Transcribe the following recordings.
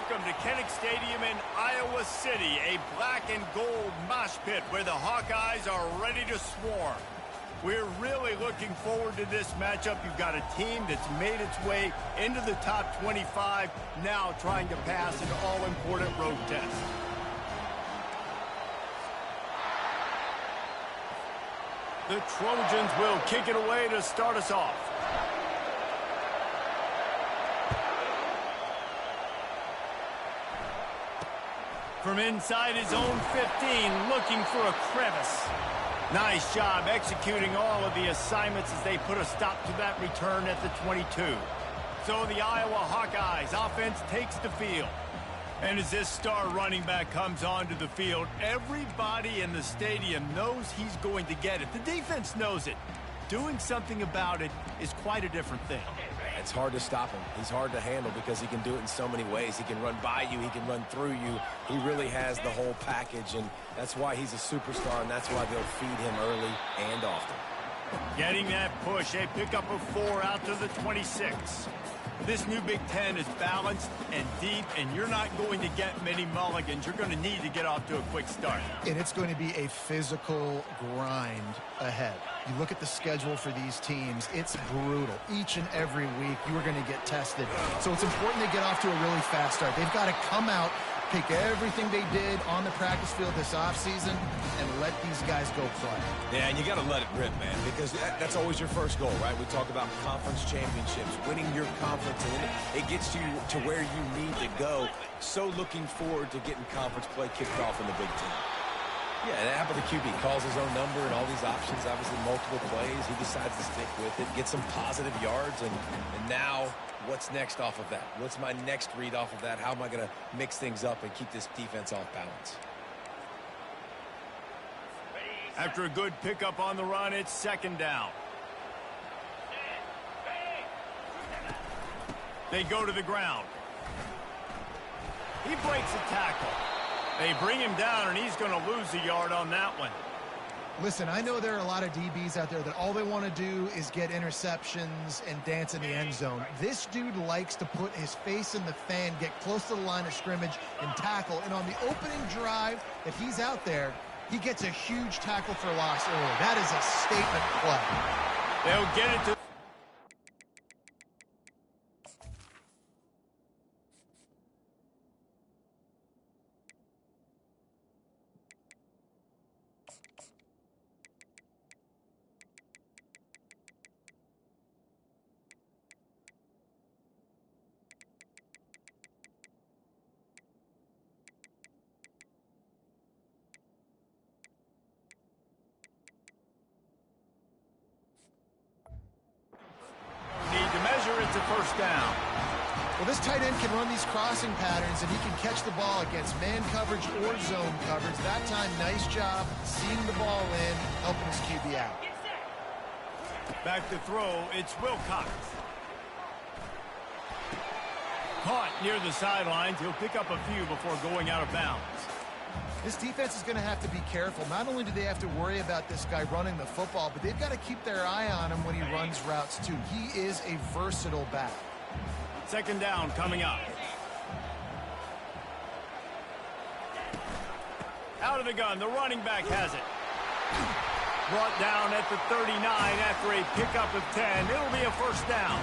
Welcome to Kinnick Stadium in Iowa City, a black and gold mosh pit where the Hawkeyes are ready to swarm. We're really looking forward to this matchup. You've got a team that's made its way into the top 25, now trying to pass an all-important road test. The Trojans will kick it away to start us off. From inside his own 15, looking for a crevice. Nice job executing all of the assignments as they put a stop to that return at the 22. So the Iowa Hawkeyes offense takes the field. And as this star running back comes onto the field, everybody in the stadium knows he's going to get it. The defense knows it. Doing something about it is quite a different thing. It's hard to stop him. He's hard to handle because he can do it in so many ways. He can run by you. He can run through you. He really has the whole package, and that's why he's a superstar, and that's why they'll feed him early and often. Getting that push, a pickup of 4 out to the 26. This new Big Ten is balanced and deep, and you're not going to get many mulligans. You're going to need to get off to a quick start. And it's going to be a physical grind ahead. You look at the schedule for these teams, it's brutal. Each and every week, you are going to get tested. So it's important they get off to a really fast start. They've got to come out, take everything they did on the practice field this offseason, and let these guys go play. Yeah, and you got to let it rip, man, because that's always your first goal, right? We talk about conference championships, winning your conference, and it gets you to where you need to go. So looking forward to getting conference play kicked off in the Big Ten. Yeah, that happened to QB. Calls his own number and all these options, obviously multiple plays. He decides to stick with it, get some positive yards, and now what's next off of that? What's my next read off of that? How am I going to mix things up and keep this defense off balance? After a good pickup on the run, it's second down. They go to the ground. He breaks a tackle. They bring him down, and he's going to lose a yard on that one. Listen, I know there are a lot of DBs out there that all they want to do is get interceptions and dance in the end zone. This dude likes to put his face in the fan, get close to the line of scrimmage, and tackle. And on the opening drive that he's out there, he gets a huge tackle for loss early. That is a statement play. They'll get it to... It's a first down. Well, this tight end can run these crossing patterns, and he can catch the ball against man coverage or zone coverage. That time, nice job seeing the ball in, helping his QB out. Back to throw, it's Wilcox. Caught near the sidelines. He'll pick up a few before going out of bounds. This defense is going to have to be careful. Not only do they have to worry about this guy running the football, but they've got to keep their eye on him when he runs routes too. He is a versatile back. Second down coming up. Out of the gun, the running back has it. Brought down at the 39 after a pickup of 10. It'll be a first down.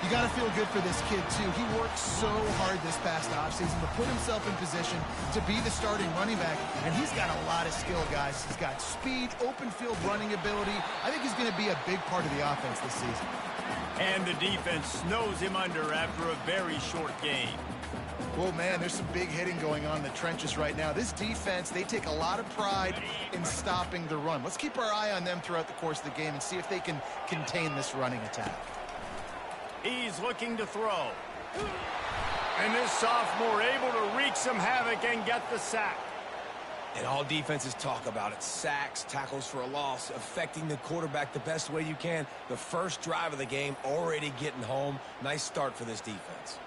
You got to feel good for this kid, too. He worked so hard this past offseason to put himself in position to be the starting running back, and he's got a lot of skill, guys. He's got speed, open field running ability. I think he's going to be a big part of the offense this season. And the defense snows him under after a very short game. Well, man, there's some big hitting going on in the trenches right now. This defense, they take a lot of pride in stopping the run. Let's keep our eye on them throughout the course of the game and see if they can contain this running attack. He's looking to throw. And this sophomore able to wreak some havoc and get the sack. And all defenses talk about it. Sacks, tackles for a loss, affecting the quarterback the best way you can. The first drive of the game, already getting home. Nice start for this defense.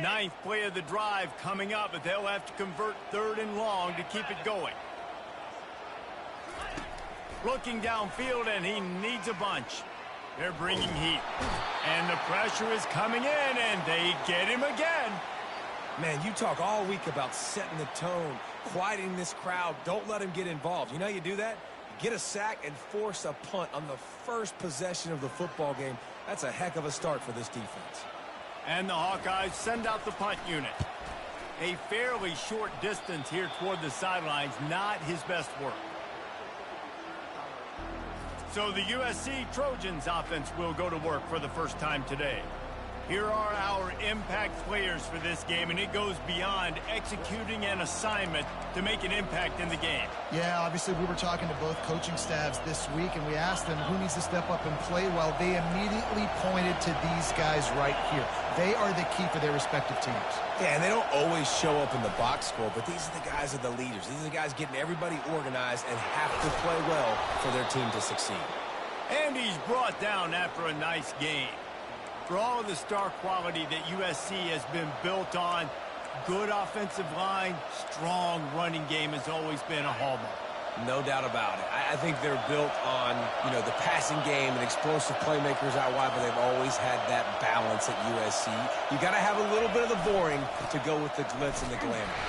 Ninth play of the drive coming up, but they'll have to convert 3rd and long to keep it going. Looking downfield, and he needs a bunch. They're bringing heat. And the pressure is coming in, and they get him again. Man, you talk all week about setting the tone, quieting this crowd. Don't let him get involved. You know how you do that? Get a sack and force a punt on the first possession of the football game. That's a heck of a start for this defense. And the Hawkeyes send out the punt unit. A fairly short distance here toward the sidelines, not his best work. So the USC Trojans offense will go to work for the first time today. Here are our impact players for this game, and it goes beyond executing an assignment to make an impact in the game. Yeah, obviously we were talking to both coaching staffs this week, and we asked them who needs to step up and play well. They immediately pointed to these guys right here. They are the key for their respective teams. Yeah, and they don't always show up in the box score, but these are the guys that are the leaders. These are the guys getting everybody organized and have to play well for their team to succeed. And he's brought down after a nice game. For all of the star quality that USC has been built on, good offensive line, strong running game has always been a hallmark. No doubt about it. I think they're built on, the passing game and explosive playmakers out wide, but they've always had that balance at USC. You got to have a little bit of the boring to go with the glitz and the glamour.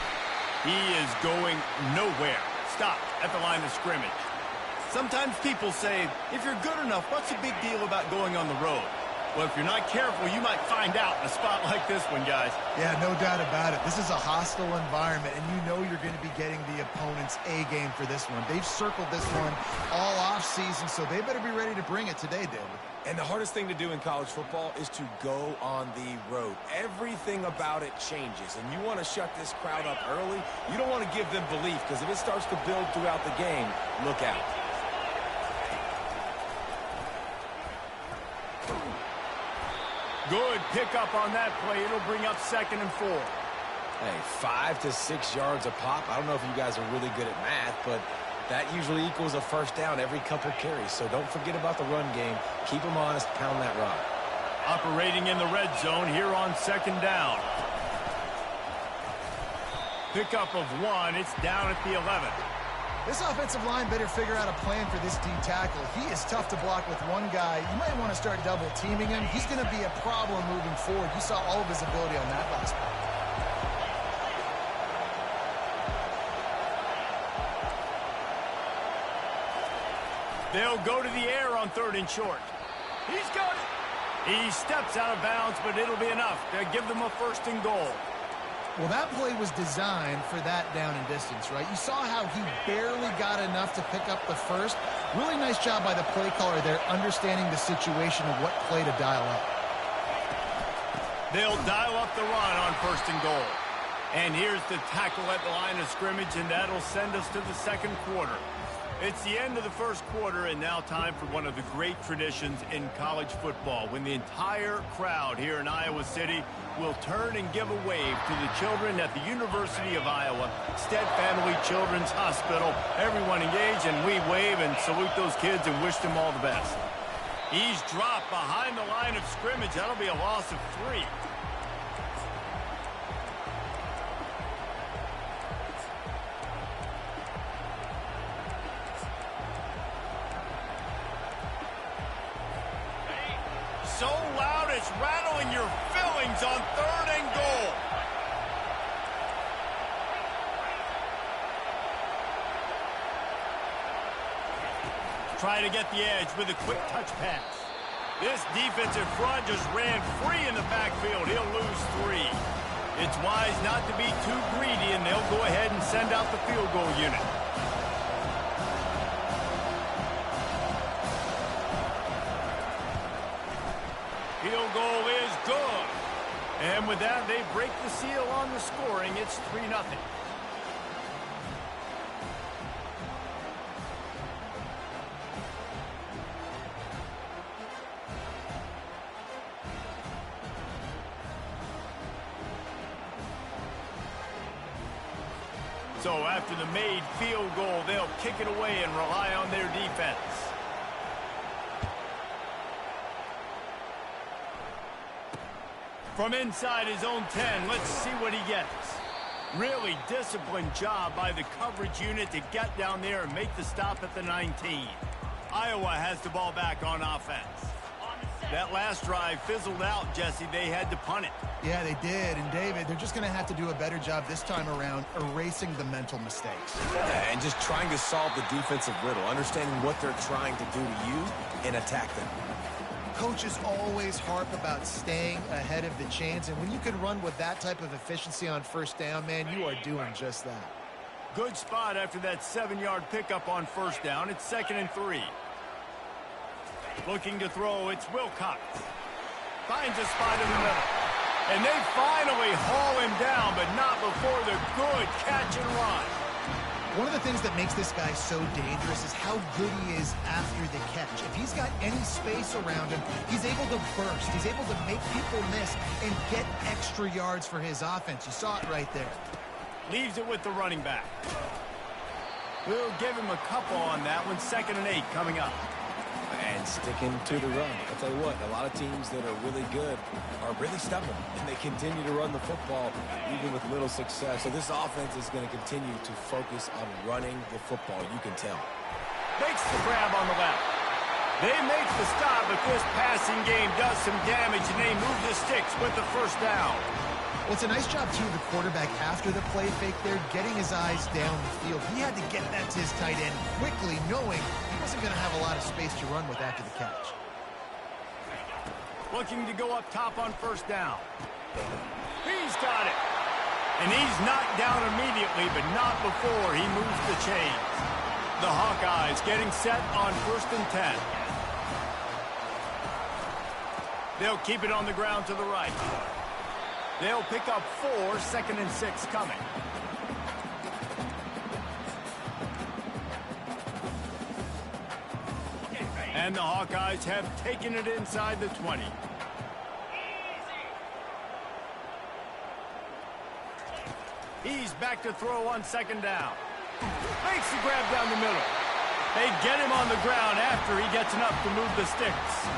He is going nowhere. Stop at the line of scrimmage. Sometimes people say, if you're good enough, what's the big deal about going on the road? Well, if you're not careful, you might find out in a spot like this one, guys. Yeah, no doubt about it. This is a hostile environment, and you know you're going to be getting the opponent's A game for this one. They've circled this one all offseason, so they better be ready to bring it today, David. And the hardest thing to do in college football is to go on the road. Everything about it changes, and you want to shut this crowd up early. You don't want to give them belief, because if it starts to build throughout the game, look out. Good pickup on that play. It'll bring up 2nd and 4. Hey, 5 to 6 yards a pop. I don't know if you guys are really good at math, but that usually equals a first down every couple carries. So don't forget about the run game. Keep them honest. Pound that rock. Operating in the red zone here on 2nd down. Pickup of 1. It's down at the 11. This offensive line better figure out a plan for this D tackle. He is tough to block with one guy. You might want to start double teaming him. He's going to be a problem moving forward. You saw all of his ability on that last play. They'll go to the air on 3rd and short. He's got it. He steps out of bounds, but it'll be enough to give them a 1st and goal. Well, that play was designed for that down and distance, right? You saw how he barely got enough to pick up the first. Really nice job by the play caller there, understanding the situation of what play to dial up. They'll dial up the run on 1st and goal. And here's the tackle at the line of scrimmage, and that'll send us to the 2nd quarter. It's the end of the 1st quarter, and now time for one of the great traditions in college football, when the entire crowd here in Iowa City will turn and give a wave to the children at the University of Iowa, Stead Family Children's Hospital. Everyone engage, and we wave and salute those kids and wish them all the best. He's dropped behind the line of scrimmage. That'll be a loss of 3. So loud it's rattling your fillings on 3rd and goal. Try to get the edge with a quick touch pass. This defensive front just ran free in the backfield. He'll lose 3. It's wise not to be too greedy, and they'll go ahead and send out the field goal unit. Field goal is good. And with that, they break the seal on the scoring. It's 3-0. So after the made field goal, they'll kick it away and rely on their defense. From inside his own 10, let's see what he gets. Really disciplined job by the coverage unit to get down there and make the stop at the 19. Iowa has the ball back on offense. That last drive fizzled out, Jesse. They had to punt it. Yeah, they did. And, David, they're just going to have to do a better job this time around erasing the mental mistakes. Yeah, and just trying to solve the defensive riddle, understanding what they're trying to do to you and attack them. Coaches always harp about staying ahead of the chains, and when you can run with that type of efficiency on first down, man, you are doing just that. Good spot after that 7-yard pickup on first down. It's 2nd and 3. Looking to throw, it's Wilcox. Finds a spot in the middle. And they finally haul him down, but not before the good catch and run. One of the things that makes this guy so dangerous is how good he is after the catch. If he's got any space around him, he's able to burst. He's able to make people miss and get extra yards for his offense. You saw it right there. Leaves it with the running back. We'll give him a couple on that one. 2nd and 8 coming up. And sticking to the run. I'll tell you what, a lot of teams that are really good are really stubborn, and they continue to run the football even with little success. So this offense is going to continue to focus on running the football. You can tell. Makes the grab on the left. They make the stop, but this passing game does some damage, and they move the sticks with the first down. Well, it's a nice job, too, the quarterback after the play fake there, getting his eyes down the field. He had to get that to his tight end quickly, knowing he wasn't going to have a lot of space to run with after the catch. Looking to go up top on first down. He's got it. And he's knocked down immediately, but not before he moves the chains. The Hawkeyes getting set on 1st and 10. They'll keep it on the ground to the right. They'll pick up 4, 2nd and 6 coming. And the Hawkeyes have taken it inside the 20. He's back to throw on 2nd down. Makes the grab down the middle. They get him on the ground after he gets enough to move the sticks.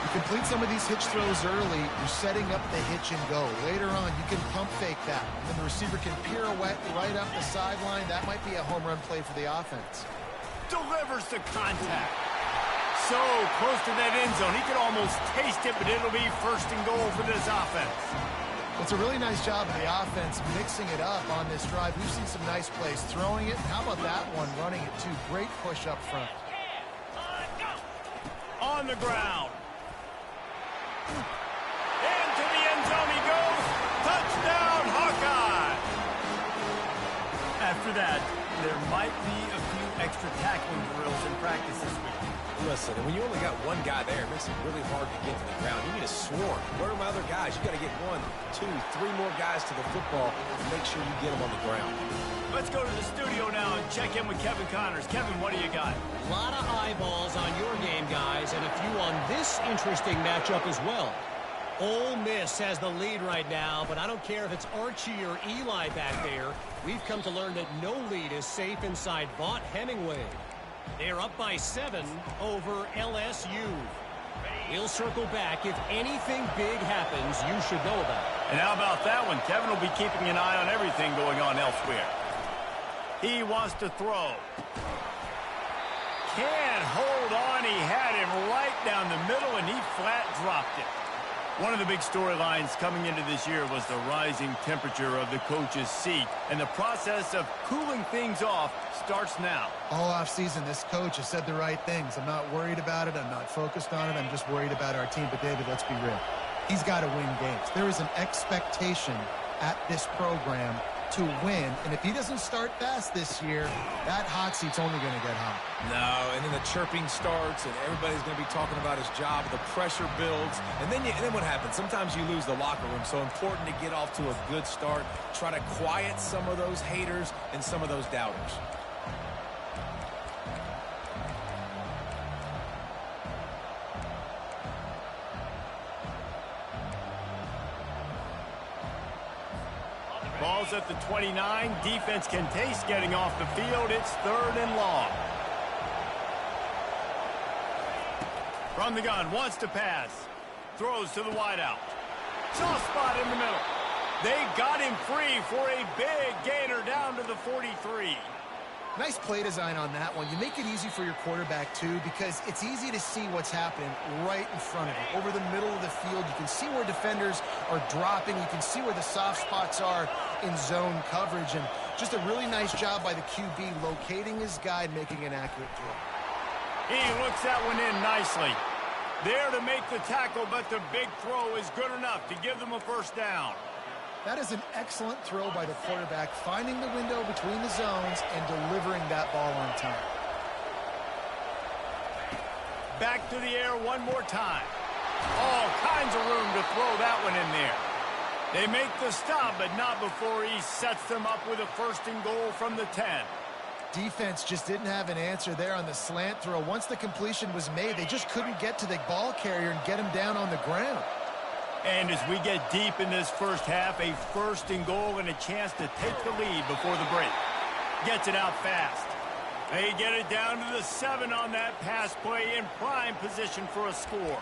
You complete some of these hitch throws early, you're setting up the hitch and go. Later on, you can pump fake that. And the receiver can pirouette right up the sideline. That might be a home run play for the offense. Delivers the contact. So close to that end zone. He could almost taste it, but it'll be 1st and goal for this offense. It's a really nice job of the offense mixing it up on this drive. We've seen some nice plays throwing it. How about that one running it too? Great push up front. On the ground. Into the end zone he goes. Touchdown, Hawkeye. After that, there might be a few extra tackling drills in practice this week. Listen, when you only got one guy there, it makes it really hard to get to the ground. You need a swarm. Where are my other guys? You got to get 1, 2, 3 more guys to the football to make sure you get them on the ground. Let's go to the studio now and check in with Kevin Connors. Kevin, what do you got? A lot of eyeballs on your game, guys, and a few on this interesting matchup as well. Ole Miss has the lead right now, but I don't care if it's Archie or Eli back there. We've come to learn that no lead is safe inside Vaught Hemingway. They're up by 7 over LSU. We'll circle back. If anything big happens, you should know about it. And how about that one? Kevin will be keeping an eye on everything going on elsewhere. He wants to throw. Can't hold on. He had him right down the middle, and he flat dropped it. One of the big storylines coming into this year was the rising temperature of the coach's seat, and the process of cooling things off starts now. All offseason, this coach has said the right things. I'm not worried about it. I'm not focused on it. I'm just worried about our team. But, David, let's be real. He's got to win games. There is an expectation at this program to win, and if he doesn't start fast this year, that hot seat's only going to get hot. No, and then the chirping starts, and everybody's going to be talking about his job. The pressure builds, and then what happens? Sometimes you lose the locker room, so important to get off to a good start. Try to quiet some of those haters and some of those doubters. Ball's at the 29. Defense can taste getting off the field. It's 3rd and long. From the gun, wants to pass. Throws to the wideout. Soft spot in the middle. They got him free for a big gainer down to the 43. Nice play design on that one. You make it easy for your quarterback, too, because it's easy to see what's happening right in front of you. Over the middle of the field, you can see where defenders are dropping. You can see where the soft spots are in zone coverage. And just a really nice job by the QB locating his guy and making an accurate throw. He looks that one in nicely. There to make the tackle, but the big throw is good enough to give them a first down. That is an excellent throw by the quarterback, finding the window between the zones and delivering that ball on time. Back to the air one more time. All kinds of room to throw that one in there. They make the stop, but not before he sets them up with a first and goal from the 10. Defense just didn't have an answer there on the slant throw. Once the completion was made, they just couldn't get to the ball carrier and get him down on the ground. And as we get deep in this first half, a first and goal and a chance to take the lead before the break. Gets it out fast. They get it down to the 7 on that pass play in prime position for a score.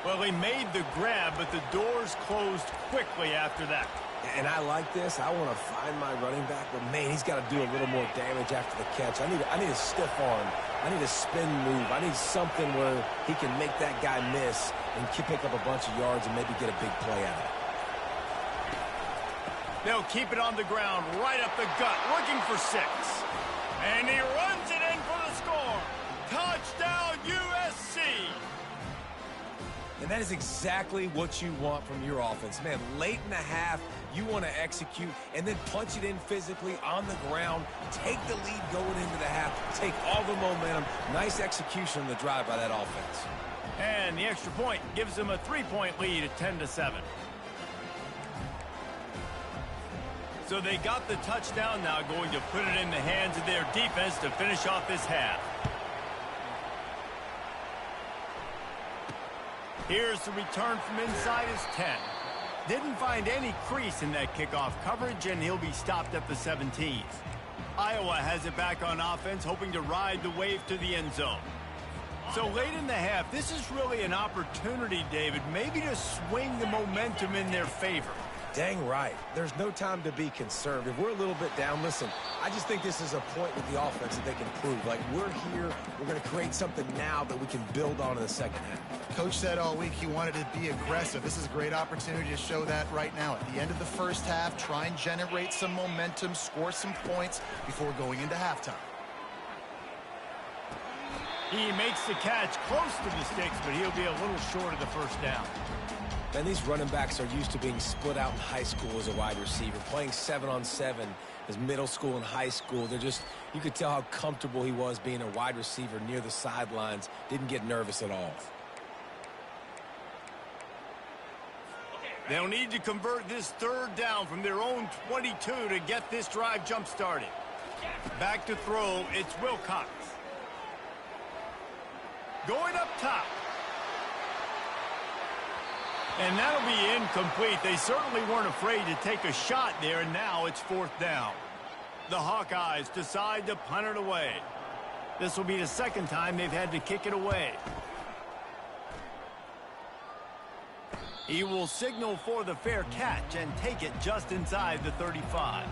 Well, he made the grab, but the doors closed quickly after that. And I like this. I want to find my running back, but man, he's got to do a little more damage after the catch. I need a stiff arm. I need a spin move. I need something where he can make that guy miss and pick up a bunch of yards and maybe get a big play out of it. They'll keep it on the ground, right up the gut, looking for 6. And he runs it in for the score. Touchdown, USC! And that is exactly what you want from your offense. Man, late in the half, you want to execute and then punch it in physically on the ground, take the lead going into the half, take all the momentum. Nice execution on the drive by that offense. And the extra point gives them a 3-point lead at 10-7. So they got the touchdown, now going to put it in the hands of their defense to finish off this half. Here's the return from inside his 10. Didn't find any crease in that kickoff coverage, and he'll be stopped at the 17. Iowa has it back on offense, hoping to ride the wave to the end zone. So late in the half, this is really an opportunity, David, maybe to swing the momentum in their favor. Dang right. There's no time to be conservative. We're a little bit down. Listen, I just think this is a point with the offense that they can prove. Like, we're here, we're going to create something now that we can build on in the second half. Coach said all week he wanted to be aggressive. This is a great opportunity to show that right now. At the end of the first half, try and generate some momentum, score some points before going into halftime. He makes the catch close to the sticks, but he'll be a little short of the first down. And these running backs are used to being split out in high school as a wide receiver, playing 7-on-7 as middle school and high school. They're just, you could tell how comfortable he was being a wide receiver near the sidelines, didn't get nervous at all. They'll need to convert this third down from their own 22 to get this drive jump-started. Back to throw, it's Wilcox. Going up top. And that'll be incomplete. They certainly weren't afraid to take a shot there, and now it's 4th down. The Hawkeyes decide to punt it away. This will be the second time they've had to kick it away. He will signal for the fair catch and take it just inside the 35.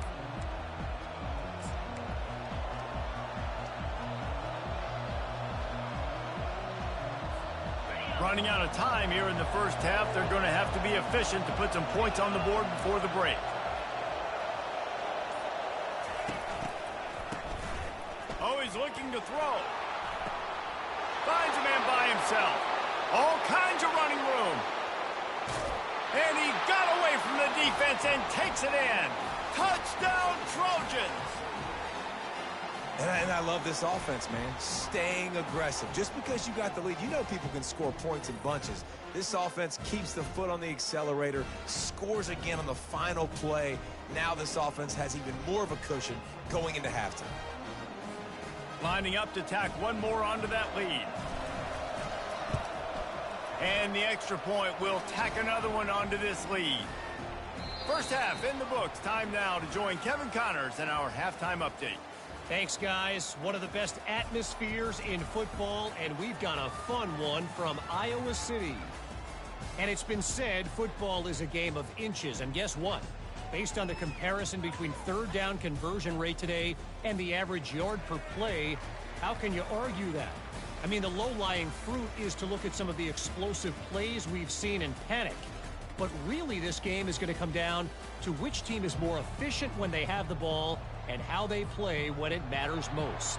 Running out of time here in the first half. They're going to have to be efficient to put some points on the board before the break. Oh, he's looking to throw. Finds a man by himself. All kinds of running room. And he got away from the defense and takes it in. Touchdown, Trojans. And I love this offense, man. Staying aggressive. Just because you got the lead, you know people can score points in bunches. This offense keeps the foot on the accelerator, scores again on the final play. Now this offense has even more of a cushion going into halftime. Lining up to tack one more onto that lead. And the extra point will tack another one onto this lead. First half in the books. Time now to join Kevin Connors in our halftime update. Thanks, guys. One of the best atmospheres in football, and we've got a fun one from Iowa City. And it's been said football is a game of inches. And guess what? Based on the comparison between third down conversion rate today and the average yard per play, how can you argue that? I mean, the low-lying fruit is to look at some of the explosive plays we've seen in panic. But really, this game is going to come down to which team is more efficient when they have the ball and how they play when it matters most.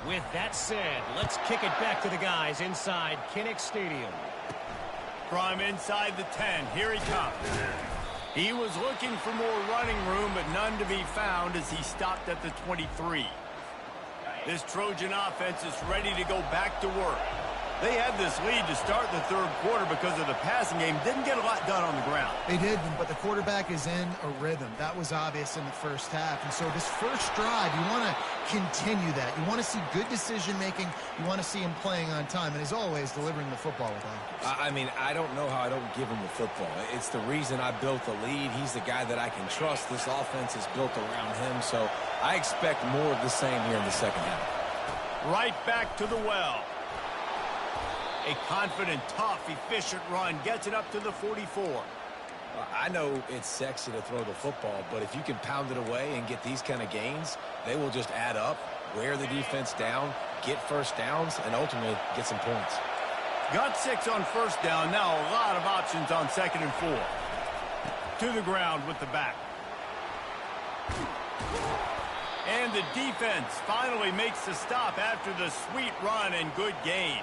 With that said, let's kick it back to the guys inside Kinnick Stadium. From inside the 10, here he comes. He was looking for more running room, but none to be found as he stopped at the 23. This Trojan offense is ready to go back to work. They had this lead to start the third quarter because of the passing game. Didn't get a lot done on the ground. They did, but the quarterback is in a rhythm. That was obvious in the first half. And so this first drive, you want to continue that. You want to see good decision-making. You want to see him playing on time. And as always, delivering the football with accuracy. I mean, I don't know how I don't give him the football. It's the reason I built the lead. He's the guy that I can trust. This offense is built around him. So I expect more of the same here in the second half. Right back to the well. A confident, tough, efficient run gets it up to the 44. I know it's sexy to throw the football, but if you can pound it away and get these kind of gains, they will just add up, wear the defense down, get first downs, and ultimately get some points. Got 6 on first down. Now a lot of options on 2nd and 4. To the ground with the back. And the defense finally makes the stop after the sweet run and good gain.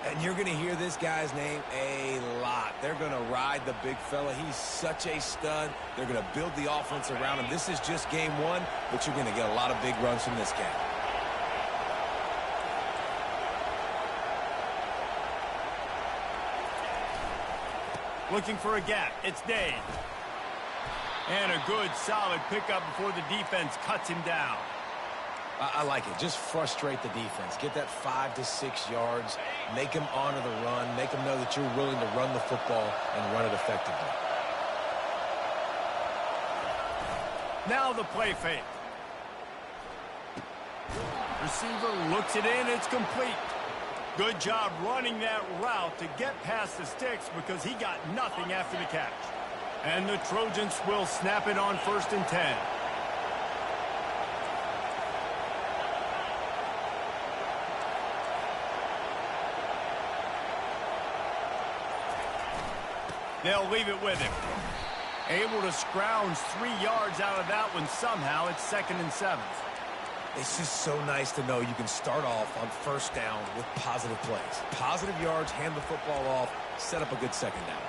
And you're going to hear this guy's name a lot. They're going to ride the big fella. He's such a stud. They're going to build the offense around him. This is just game one, but you're going to get a lot of big runs from this guy. Looking for a gap. It's Dave. And a good, solid pickup before the defense cuts him down. I like it. Just frustrate the defense. Get that 5 to 6 yards. Make them honor the run. Make them know that you're willing to run the football and run it effectively. Now the play fake. Receiver looks it in. It's complete. Good job running that route to get past the sticks because he got nothing after the catch. And the Trojans will snap it on 1st and 10. They'll leave it with him. Able to scrounge 3 yards out of that one somehow. It's 2nd and 7. It's just so nice to know you can start off on first down with positive plays. Positive yards, hand the football off, set up a good second down.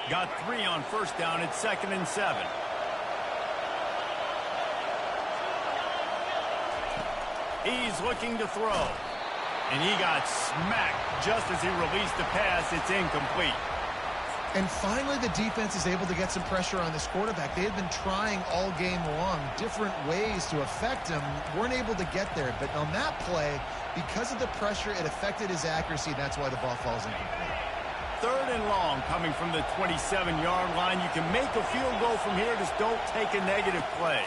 Got 3 on first down. It's 2nd and 7. He's looking to throw. And he got smacked just as he released the pass. It's incomplete. And finally, the defense is able to get some pressure on this quarterback. They had been trying all game long different ways to affect him. Weren't able to get there. But on that play, because of the pressure, it affected his accuracy. That's why the ball falls incomplete. 3rd and long coming from the 27-yard line. You can make a field goal from here. Just don't take a negative play.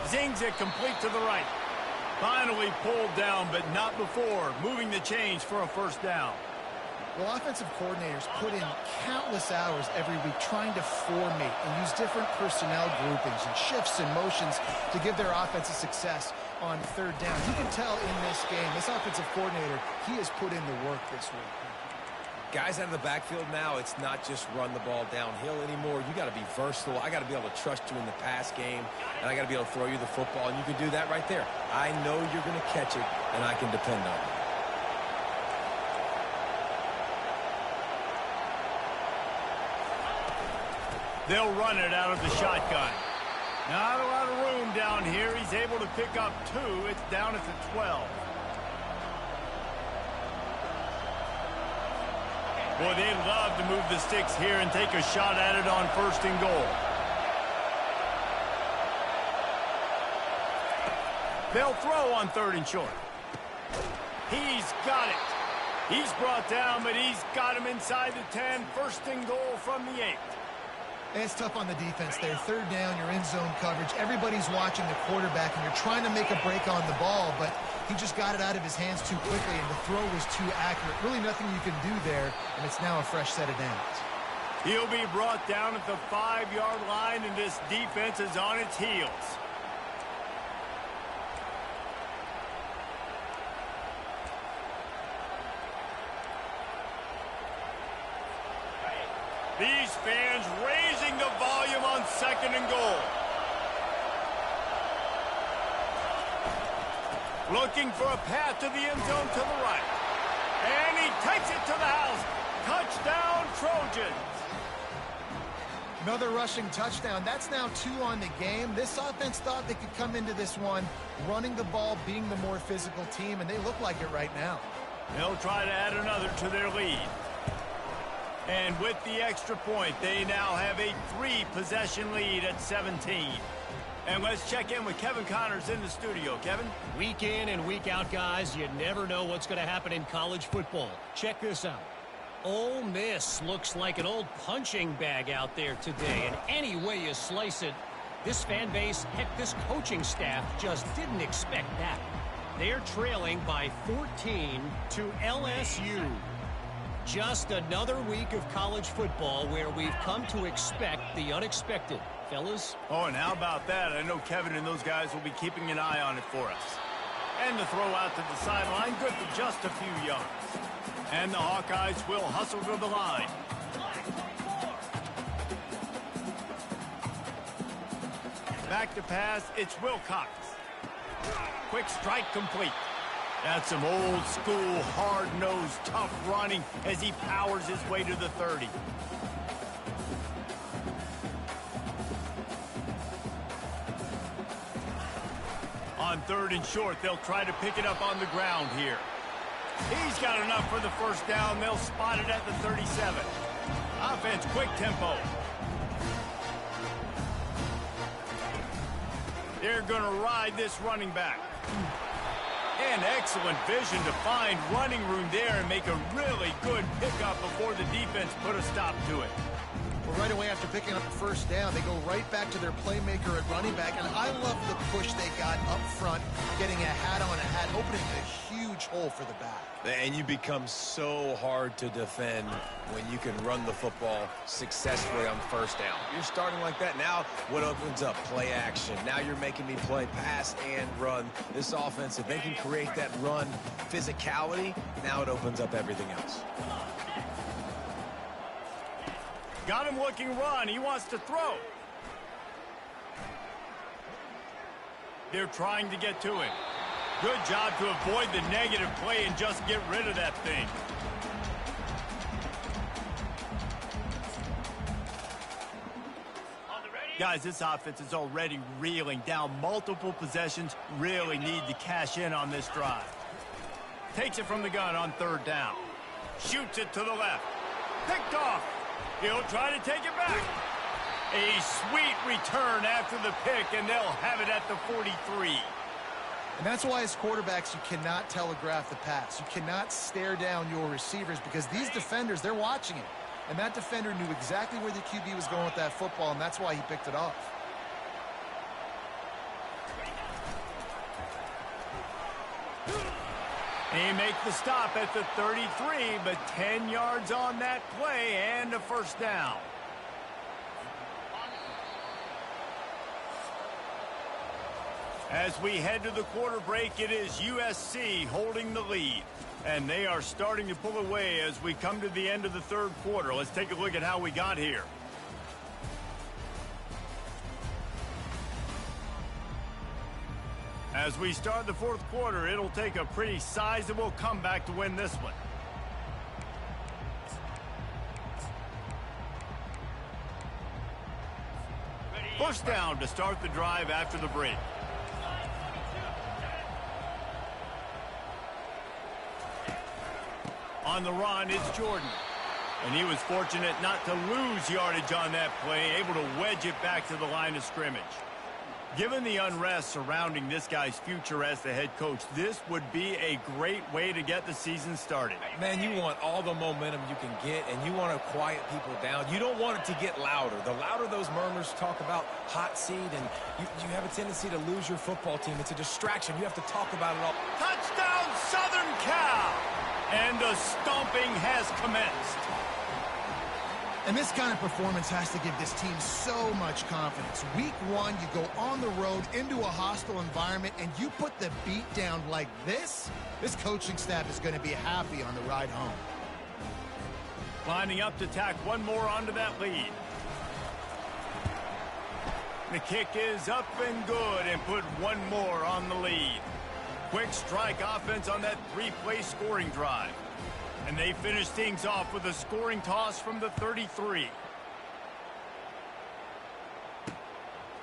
Zings it complete to the right. Finally pulled down, but not before. Moving the chains for a first down. Well, offensive coordinators put in countless hours every week trying to formate and use different personnel groupings and shifts and motions to give their offense a success on 3rd down. You can tell in this game, this offensive coordinator, he has put in the work this week. Guys out of the backfield now, it's not just run the ball downhill anymore. You got to be versatile. I got to be able to trust you in the pass game, and I got to be able to throw you the football, and you can do that right there. I know you're going to catch it, and I can depend on it. They'll run it out of the shotgun. Not a lot of room down here. He's able to pick up 2. It's down at the 12. Boy, they'd love to move the sticks here and take a shot at it on 1st and goal. They'll throw on 3rd and short. He's got it. He's brought down, but he's got him inside the 10. 1st and goal from the 8. It's tough on the defense there. Third down, you're in zone coverage. Everybody's watching the quarterback, and you're trying to make a break on the ball, but he just got it out of his hands too quickly, and the throw was too accurate. Really nothing you can do there, and it's now a fresh set of downs. He'll be brought down at the 5-yard line, and this defense is on its heels. These fans raising the volume on 2nd and goal. Looking for a path to the end zone to the right. And he takes it to the house. Touchdown, Trojans. Another rushing touchdown. That's now 2 on the game. This offense thought they could come into this one running the ball, being the more physical team, and they look like it right now. They'll try to add another to their lead. And with the extra point, they now have a 3-possession lead at 17. And let's check in with Kevin Connors in the studio. Kevin? Week in and week out, guys, you never know what's going to happen in college football. Check this out. Ole Miss looks like an old punching bag out there today. And any way you slice it, this fan base, heck, this coaching staff just didn't expect that. They're trailing by 14 to LSU. Just another week of college football where we've come to expect the unexpected. Fellas? Oh, and how about that? I know Kevin and those guys will be keeping an eye on it for us. And the throw out to the sideline, good for just a few yards. And the Hawkeyes will hustle to the line. Back to pass, it's Wilcox. Quick strike complete. That's some old school, hard-nosed, tough running as he powers his way to the 30. On 3rd and short, they'll try to pick it up on the ground here. He's got enough for the first down. They'll spot it at the 37. Offense, quick tempo. They're going to ride this running back. And excellent vision to find running room there and make a really good pickup before the defense put a stop to it. Well, right away after picking up the first down, they go right back to their playmaker at running back. And I love the push they got up front, getting a hat on a hat, opening a huge hole for the back. And you become so hard to defend when you can run the football successfully on 1st down. You're starting like that. Now what opens up? Play action. Now you're making me play pass and run. This offense, if they can create that run physicality, now it opens up everything else. Got him looking run. He wants to throw. They're trying to get to him. Good job to avoid the negative play and just get rid of that thing. Guys, this offense is already reeling down multiple possessions. Really need to cash in on this drive. Takes it from the gun on 3rd down. Shoots it to the left. Picked off. He'll try to take it back. A sweet return after the pick, and they'll have it at the 43. And that's why as quarterbacks, you cannot telegraph the pass. You cannot stare down your receivers because these defenders, they're watching it. And that defender knew exactly where the QB was going with that football, and that's why he picked it off. They make the stop at the 33, but 10 yards on that play and a first down. As we head to the quarter break, it is USC holding the lead. And they are starting to pull away as we come to the end of the 3rd quarter. Let's take a look at how we got here. As we start the 4th quarter, it'll take a pretty sizable comeback to win this one. First down to start the drive after the break. On the run, it's Jordan. And he was fortunate not to lose yardage on that play, able to wedge it back to the line of scrimmage. Given the unrest surrounding this guy's future as the head coach, this would be a great way to get the season started. Man, you want all the momentum you can get, and you want to quiet people down. You don't want it to get louder. The louder those murmurs talk about hot seat, and you have a tendency to lose your football team. It's a distraction. You have to talk about it all. Touchdown, Southern Cal! And the stomping has commenced. And this kind of performance has to give this team so much confidence. Week 1, you go on the road into a hostile environment, and you put the beat down like this coaching staff is going to be happy on the ride home. Lining up to tack one more onto that lead. The kick is up and good, and put one more on the lead. Quick strike offense on that 3-play scoring drive. And they finish things off with a scoring toss from the 33.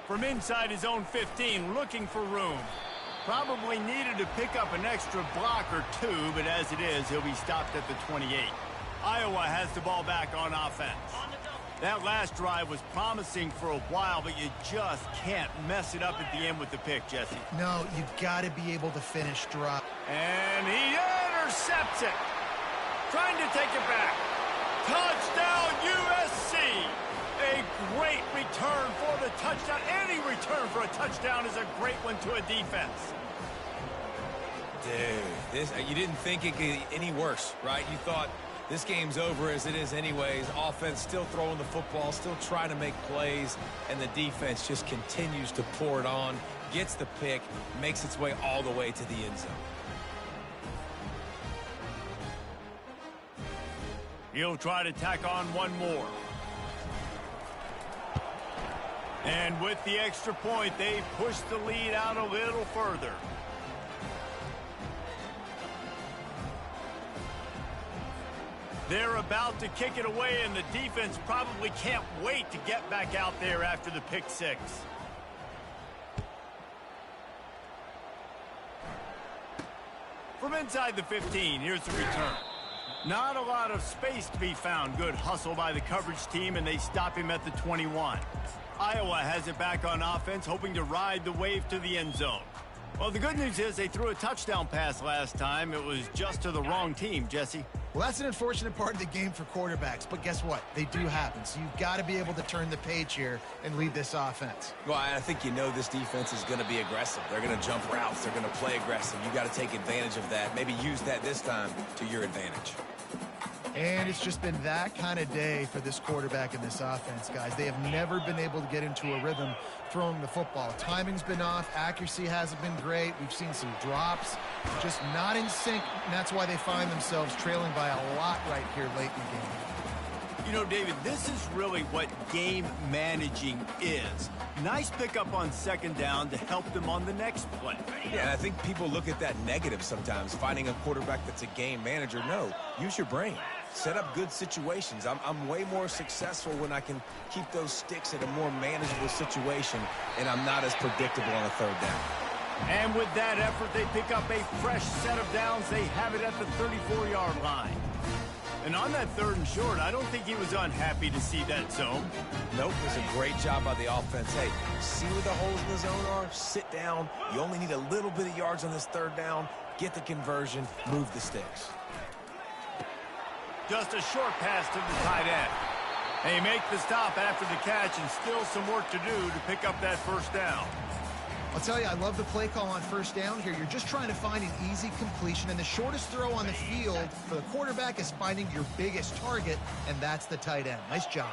From inside his own 15, looking for room. Probably needed to pick up an extra block or two, but as it is, he'll be stopped at the 28. Iowa has the ball back on offense. That last drive was promising for a while, but you just can't mess it up at the end with the pick, Jesse. No, you've got to be able to finish drive. And he intercepts it. Trying to take it back. Touchdown, USC. A great return for the touchdown. Any return for a touchdown is a great one to a defense. Dude, you didn't think it could get any worse, right? You thought this game's over as it is anyways. Offense still throwing the football, still trying to make plays, and the defense just continues to pour it on, gets the pick, makes its way all the way to the end zone. He'll try to tack on one more. And with the extra point, they push the lead out a little further. They're about to kick it away, and the defense probably can't wait to get back out there after the pick six. From inside the 15, here's the return. Not a lot of space to be found. Good hustle by the coverage team, and they stop him at the 21. Iowa has it back on offense, hoping to ride the wave to the end zone. Well, the good news is they threw a touchdown pass last time. It was just to the wrong team, Jesse. Well, that's an unfortunate part of the game for quarterbacks, but guess what? They do happen, so you've got to be able to turn the page here and lead this offense. Well, I think you know this defense is going to be aggressive. They're going to jump routes. They're going to play aggressive. You got to take advantage of that. Maybe use that this time to your advantage. And it's just been that kind of day for this quarterback and this offense, guys. They have never been able to get into a rhythm throwing the football. Timing's been off. Accuracy hasn't been great. We've seen some drops, just not in sync, and that's why they find themselves trailing by a lot right here late in the game. You know, David, this is really what game managing is. Nice pickup on second down to help them on the next play. Yeah, I think people look at that negative sometimes, finding a quarterback that's a game manager. No, use your brain. Set up good situations. I'm way more successful when I can keep those sticks at a more manageable situation, and I'm not as predictable on a third down. And with that effort, they pick up a fresh set of downs. They have it at the 34-yard line. And on that third and short, I don't think he was unhappy to see that zone. Nope, it was a great job by the offense. Hey, see where the holes in the zone are? Sit down. You only need a little bit of yards on this third down. Get the conversion. Move the sticks. Just a short pass to the tight end. They make the stop after the catch, and still some work to do to pick up that first down. I'll tell you, I love the play call on first down here. You're just trying to find an easy completion, and the shortest throw on the field for the quarterback is finding your biggest target, and that's the tight end. Nice job.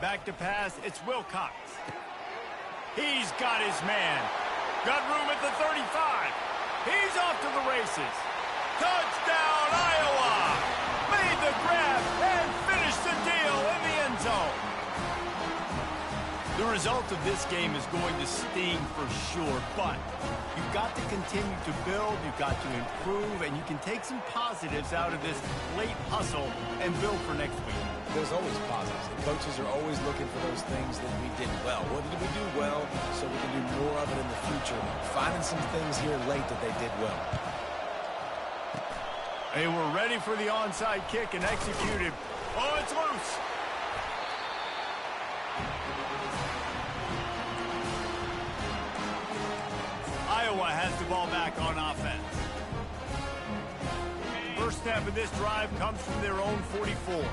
Back to pass, it's Wilcox. He's got his man. Got room at the 35. He's off to the races. Touchdown, Iowa! Made the grab and finished the deal in the end zone. The result of this game is going to sting for sure, but you've got to continue to build, you've got to improve, and you can take some positives out of this late hustle and build for next week. There's always positives. The coaches are always looking for those things that we did well. What did we do well so we can do more of it in the future? Finding some things here late that they did well. They were ready for the onside kick and executed. Oh, it's loose. the ball back on offense. First snap of this drive comes from their own 44.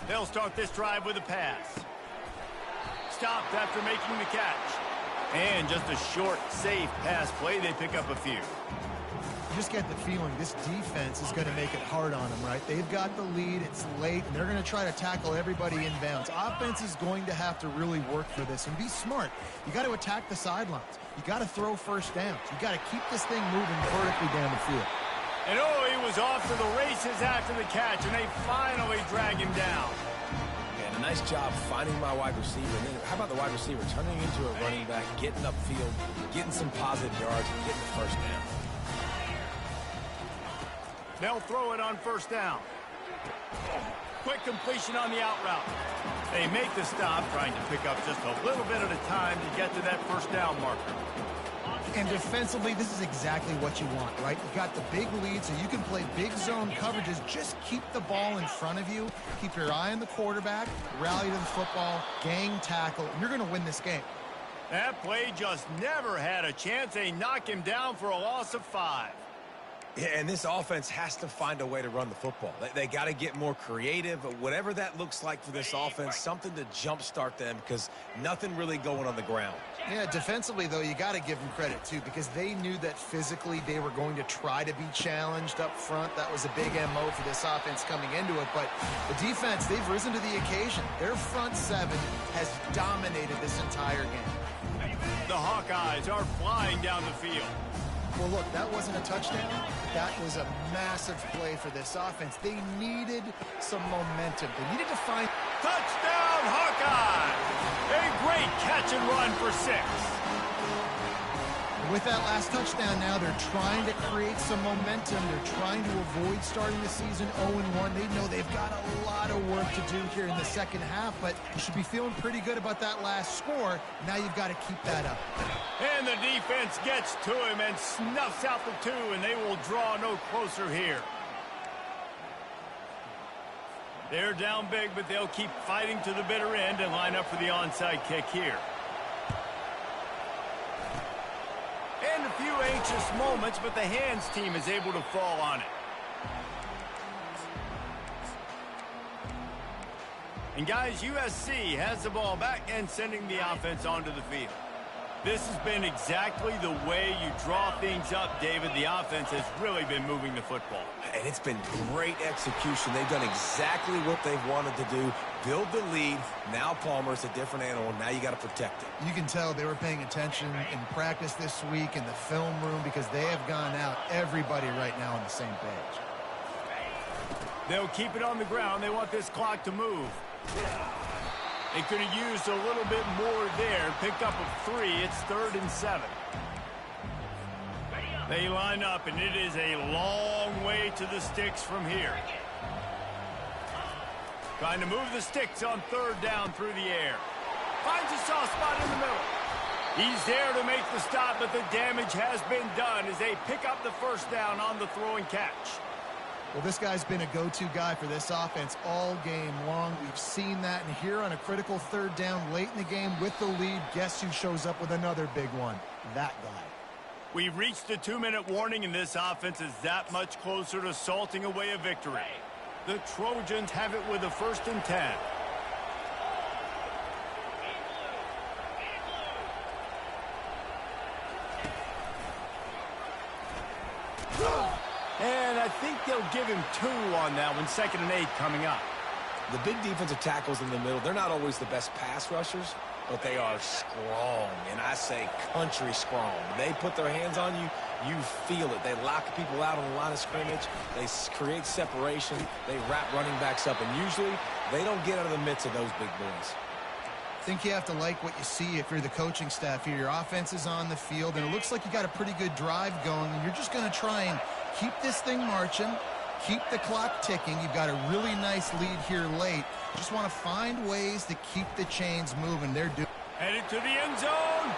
They'll start this drive with a pass. Stopped after making the catch. And just a short, safe pass play. They pick up a few. You just get the feeling this defense is going to make it hard on them, right? They've got the lead. It's late, and they're going to try to tackle everybody inbounds. Offense is going to have to really work for this and be smart. You got to attack the sidelines. You got to throw first downs. You got to keep this thing moving vertically down the field. And oh, he was off to the races after the catch, and they finally drag him down. And a nice job finding my wide receiver. And then how about the wide receiver turning into a running back, getting upfield, getting some positive yards, and getting the first down. They'll throw it on first down. Quick completion on the out route. They make the stop, trying to pick up just a little bit at a time to get to that first down marker. And defensively, this is exactly what you want, right? You got the big lead, so you can play big zone coverages. Just keep the ball in front of you. Keep your eye on the quarterback. Rally to the football. Gang tackle. And you're going to win this game. That play just never had a chance. They knock him down for a loss of 5. Yeah, and this offense has to find a way to run the football. They got to get more creative, whatever that looks like for this offense, something to jumpstart them because nothing really going on the ground. Yeah, defensively, though, you got to give them credit, too, because they knew that physically they were going to try to be challenged up front. That was a big MO for this offense coming into it. But the defense, they've risen to the occasion. Their front seven has dominated this entire game. The Hawkeyes are flying down the field. Well, look, that wasn't a touchdown. That was a massive play for this offense. They needed some momentum. They needed to find... Touchdown, Hawkeyes! A great catch and run for 6. With that last touchdown now, they're trying to create some momentum. They're trying to avoid starting the season 0-1. They know they've got a lot of work to do here in the second half, but you should be feeling pretty good about that last score. Now you've got to keep that up. And the defense gets to him and snuffs out the 2, and they will draw no closer here. They're down big, but they'll keep fighting to the bitter end and line up for the onside kick here. And a few anxious moments, but the hands team is able to fall on it. And guys, USC has the ball back and sending the offense onto the field. This has been exactly the way you draw things up, David. The offense has really been moving the football. And it's been great execution. They've done exactly what they've wanted to do. Build the lead. Now Palmer's a different animal. Now you got to protect it. You can tell they were paying attention in practice this week in the film room because they have gone out, everybody right now on the same page. They'll keep it on the ground. They want this clock to move. They could have used a little bit more there. Picked up a 3. It's 3rd and 7. They line up, and it is a long way to the sticks from here. Trying to move the sticks on 3rd down through the air. Finds a soft spot in the middle. He's there to make the stop, but the damage has been done as they pick up the first down on the throwing catch. Well, this guy's been a go-to guy for this offense all game long. We've seen that, and here on a critical 3rd down late in the game with the lead, guess who shows up with another big one? That guy. We've reached the 2-minute warning, and this offense is that much closer to salting away a victory. The Trojans have it with a 1st and 10. And I think they'll give him 2 on that one. 2nd and 8 coming up. The big defensive tackles in the middle, they're not always the best pass rushers, but they are strong, and I say country strong. They put their hands on you, you feel it. They lock people out on the line of scrimmage. They create separation. They wrap running backs up, and usually they don't get out of the midst of those big boys. I think you have to like what you see if you're the coaching staff here. Your offense is on the field, and it looks like you got a pretty good drive going, and you're just going to try and keep this thing marching, keep the clock ticking. You've got a really nice lead here late. Just want to find ways to keep the chains moving. They're doing. Headed to the end zone.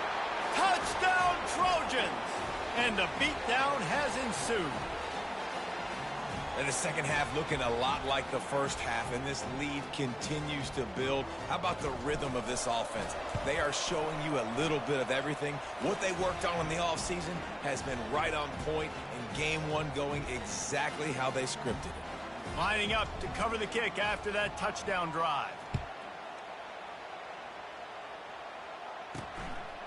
Touchdown, Trojans! And the beatdown has ensued. And the second half looking a lot like the first half, and this lead continues to build. How about the rhythm of this offense? They are showing you a little bit of everything. What they worked on in the offseason has been right on point, and game one going exactly how they scripted it. Lining up to cover the kick after that touchdown drive.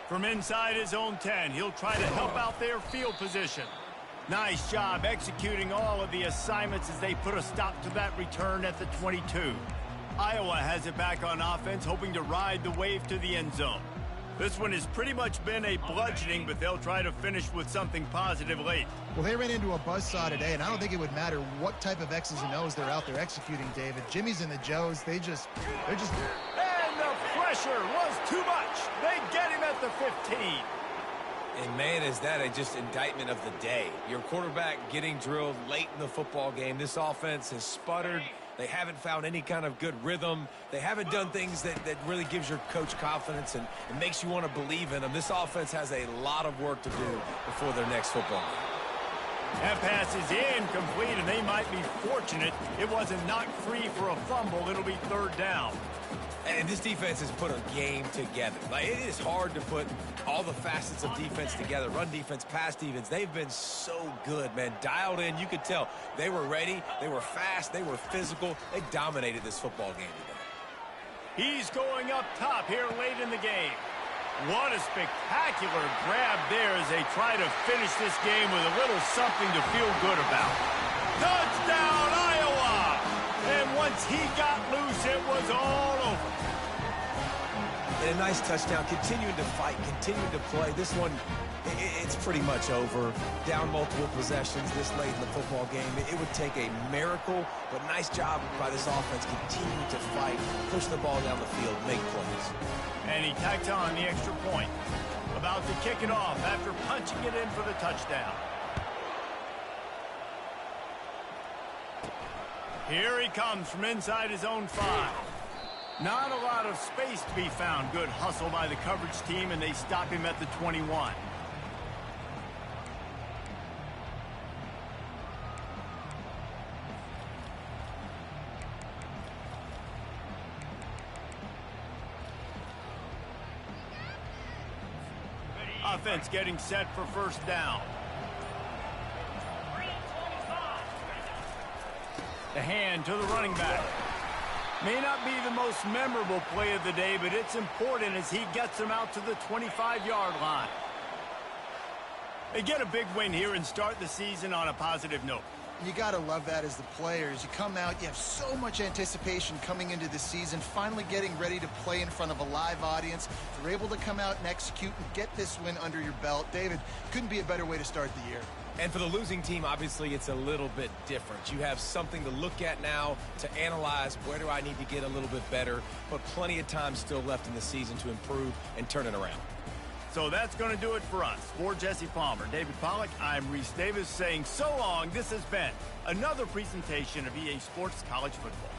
From inside his own 10, he'll try to help out their field position. Nice job executing all of the assignments as they put a stop to that return at the 22. Iowa has it back on offense, hoping to ride the wave to the end zone. This one has pretty much been a bludgeoning, but they'll try to finish with something positive late. Well, they ran into a buzzsaw today, and I don't think it would matter what type of X's and O's they're out there executing, David. Jimmy's and the Joes, they're just... And the pressure was too much. They get him at the 15. And, man, is that just indictment of the day. Your quarterback getting drilled late in the football game. This offense has sputtered. They haven't found any kind of good rhythm. They haven't done things that really gives your coach confidence and makes you want to believe in them. This offense has a lot of work to do before their next football game. That pass is incomplete, and they might be fortunate it wasn't knocked free for a fumble. It'll be third down. And this defense has put a game together. Like, it is hard to put all the facets of defense together. Run defense, pass defense. They've been so good, man. Dialed in. You could tell they were ready. They were fast. They were physical. They dominated this football game today. He's going up top here late in the game. What a spectacular grab there as they try to finish this game with a little something to feel good about. Touchdown, Iowa! And once he got loose, it was all over. And a nice touchdown, continuing to fight, continuing to play. This one, it's pretty much over. Down multiple possessions this late in the football game. It would take a miracle, but nice job by this offense continuing to fight, push the ball down the field, make plays. And he tacks on the extra point. About to kick it off after punching it in for the touchdown. Here he comes from inside his own 5. Not a lot of space to be found. Good hustle by the coverage team, and they stop him at the 21. Offense getting set for first down. The hand to the running back. May not be the most memorable play of the day, but it's important as he gets them out to the 25-yard line. They get a big win here and start the season on a positive note. You got to love that as the players. You come out, you have so much anticipation coming into the season, finally getting ready to play in front of a live audience. You're able to come out and execute and get this win under your belt. David, couldn't be a better way to start the year. And for the losing team, obviously, it's a little bit different. You have something to look at now to analyze where do I need to get a little bit better, but plenty of time still left in the season to improve and turn it around. So that's going to do it for us. For Jesse Palmer, David Pollack, I'm Reese Davis saying so long. This has been another presentation of EA Sports College Football.